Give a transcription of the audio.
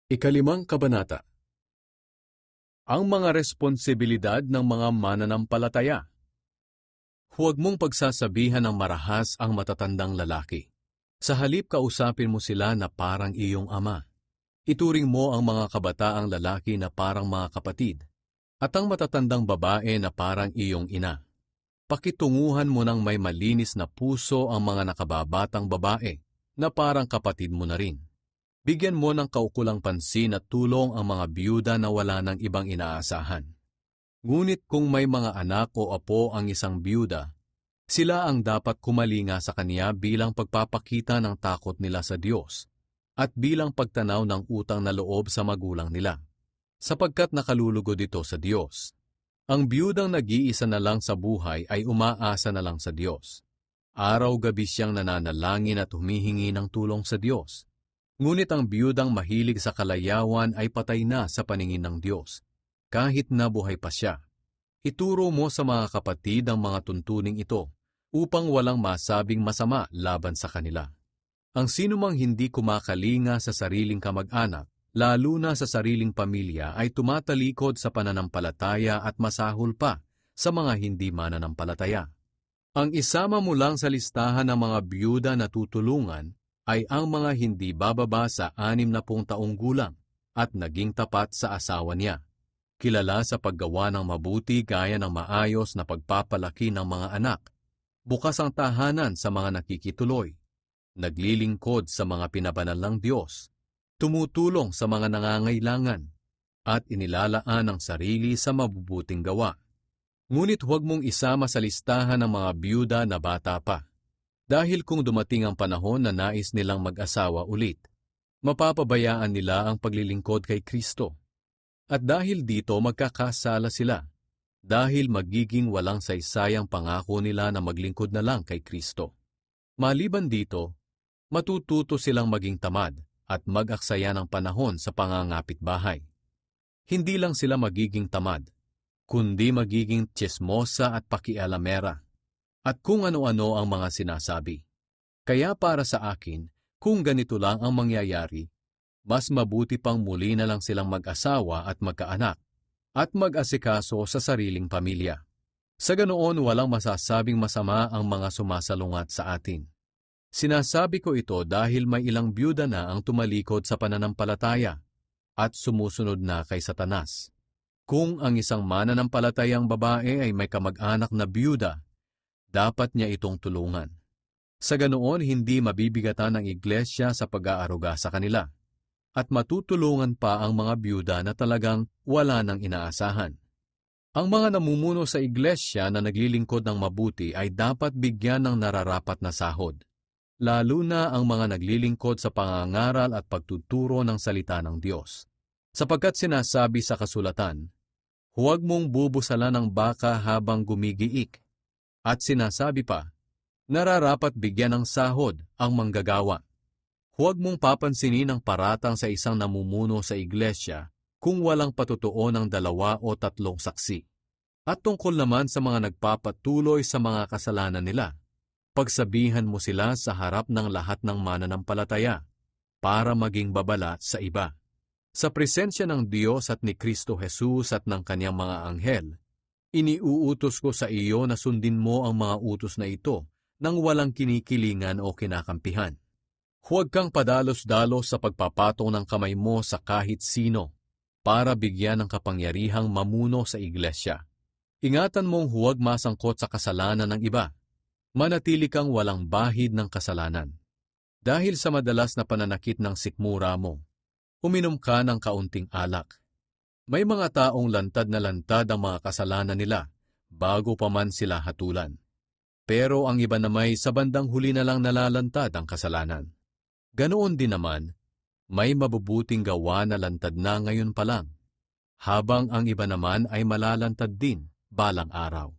Ikalimang kabanata. Ang mga responsibilidad ng mga mananampalataya. Huwag mong pagsasabihan ng marahas ang matatandang lalaki. Sa halip kausapin mo sila na parang iyong ama. Ituring mo ang mga kabataang lalaki na parang mga kapatid, at ang matatandang babae na parang iyong ina. Pakitunguhan mo ng may malinis na puso ang mga nakababatang babae na parang kapatid mo na rin. Bigyan mo ng kaukulang pansin at tulong ang mga biyuda na wala ng ibang inaasahan. Ngunit kung may mga anak o apo ang isang biyuda, sila ang dapat kumalinga sa kanya bilang pagpapakita ng takot nila sa Diyos at bilang pagtanaw ng utang na loob sa magulang nila, sapagkat nakalulugod ito sa Diyos. Ang biyudang nag-iisa na lang sa buhay ay umaasa na lang sa Diyos. Araw-gabi siyang nananalangin at humihingi ng tulong sa Diyos. Ngunit ang biyudang mahilig sa kalayawan ay patay na sa paningin ng Diyos, kahit nabuhay pa siya. Ituro mo sa mga kapatid ang mga tuntuning ito, upang walang masabing masama laban sa kanila. Ang sinumang hindi kumakalinga sa sariling kamag-anak, lalo na sa sariling pamilya, ay tumatalikod sa pananampalataya at masahol pa sa mga hindi mananampalataya. Ang isama mo lang sa listahan ng mga biyuda na tutulungan ay ang mga hindi bababa sa 60 taong gulang at naging tapat sa asawa niya. Kilala sa paggawa ng mabuti gaya ng maayos na pagpapalaki ng mga anak, bukas ang tahanan sa mga nakikituloy, naglilingkod sa mga pinabanal ng Diyos, tumutulong sa mga nangangailangan, at inilalaan ang sarili sa mabubuting gawa. Ngunit huwag mong isama sa listahan ng mga biyuda na bata pa. Dahil kung dumating ang panahon na nais nilang mag-asawa ulit, mapapabayaan nila ang paglilingkod kay Kristo. At dahil dito magkakasala sila, dahil magiging walang saysayang pangako nila na maglingkod na lang kay Kristo. Maliban dito, matututo silang maging tamad at mag-aksaya ng panahon sa pangangapit bahay. Hindi lang sila magiging tamad, kundi magiging tsismosa at pakialamera. At kung ano-ano ang mga sinasabi. Kaya para sa akin, kung ganito lang ang mangyayari, mas mabuti pang muli na lang silang mag-asawa at magkaanak, at mag-asikaso sa sariling pamilya. Sa ganoon walang masasabing masama ang mga sumasalungat sa atin. Sinasabi ko ito dahil may ilang biyuda na ang tumalikod sa pananampalataya at sumusunod na kay Satanas. Kung ang isang mananampalatayang babae ay may kamag-anak na biyuda, dapat niya itong tulungan. Sa ganoon, hindi mabibigatan ng iglesia sa pag-aaruga sa kanila, at matutulungan pa ang mga biyuda na talagang wala nang inaasahan. Ang mga namumuno sa iglesia na naglilingkod ng mabuti ay dapat bigyan ng nararapat na sahod, lalo na ang mga naglilingkod sa pangangaral at pagtuturo ng salita ng Diyos. Sapagkat sinasabi sa kasulatan, huwag mong bubusalan ng baka habang gumigiik. At sinasabi pa, nararapat bigyan ng sahod ang manggagawa. Huwag mong papansinin ang paratang sa isang namumuno sa iglesia kung walang patutuo ng 2 o 3 saksi. At tungkol naman sa mga nagpapatuloy sa mga kasalanan nila, pagsabihan mo sila sa harap ng lahat ng mananampalataya para maging babala sa iba. Sa presensya ng Diyos at ni Kristo Jesus at ng kanyang mga anghel, iniuutos ko sa iyo na sundin mo ang mga utos na ito nang walang kinikilingan o kinakampihan. Huwag kang padalos-dalos sa pagpapatong ng kamay mo sa kahit sino para bigyan ng kapangyarihang mamuno sa iglesia. Ingatan mong huwag masangkot sa kasalanan ng iba. Manatili kang walang bahid ng kasalanan. Dahil sa madalas na pananakit ng sikmura mo, uminom ka ng kaunting alak. May mga taong lantad na lantad ang mga kasalanan nila bago pa man sila hatulan. Pero ang iba namay sa bandang huli na lang nalalantad ang kasalanan. Ganoon din naman, may mabubuting gawa na lantad na ngayon pa lang, habang ang iba naman ay malalantad din balang araw.